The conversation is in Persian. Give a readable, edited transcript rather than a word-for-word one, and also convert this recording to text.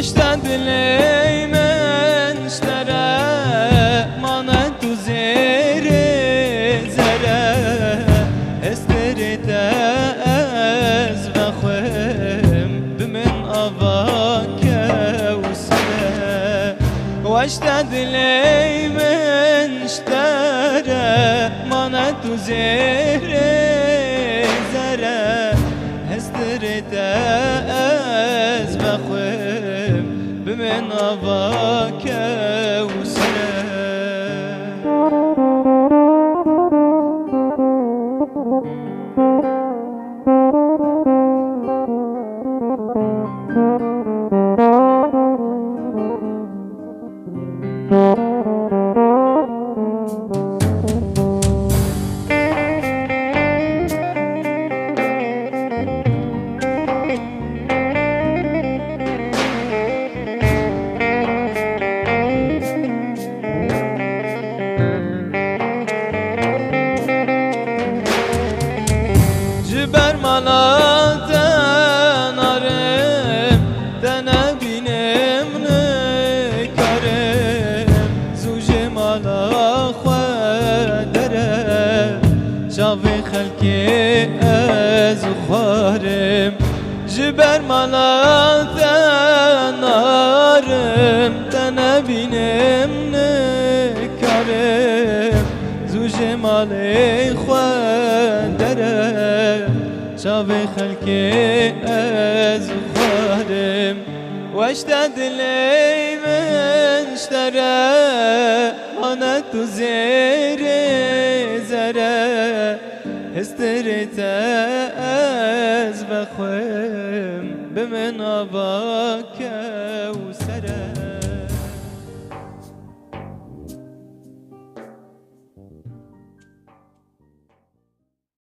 واشتد لي من اشترى مانت زير زرا استريت از بخوم بمن أباك وسلا واشتد لي من اشترى مانت زير زرا استريت از بخوم بمن أباك وسلا جبر مالاتن آرم دنه بینم نکارم زوج مالا خوادره شاوی خلکی از خوارم جبر مالاتن آرم دنه بینم نکارم زوج مالی خوادره شاوی خلکی از خوارم واشتد لي من اشترى أنا تزير زرا استريت از بخوم بمن أباك وسلا